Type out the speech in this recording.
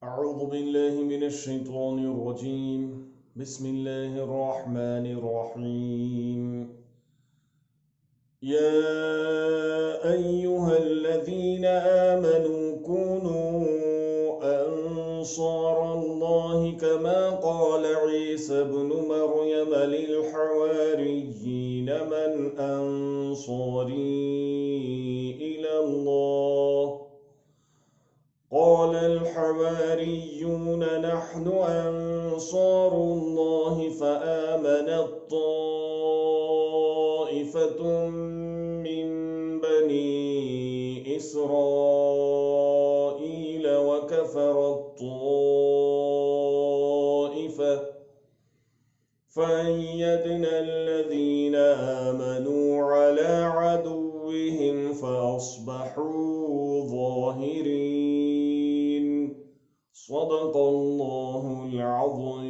أعوذ بالله من الشيطان الرجيم. بسم الله الرحمن الرحيم. يا أيها الذين آمنوا كونوا أنصار الله كما قال عيسى ابن مريم للحواريين من أنصاري إلى الله؟ قال الحواريون نحن أنصار الله فآمنت طائفة من بني إسرائيل وكفرت طائفة فأيدنا الذين آمنوا على عدوهم فأصبحوا ظاهرين. صدق الله العظيم.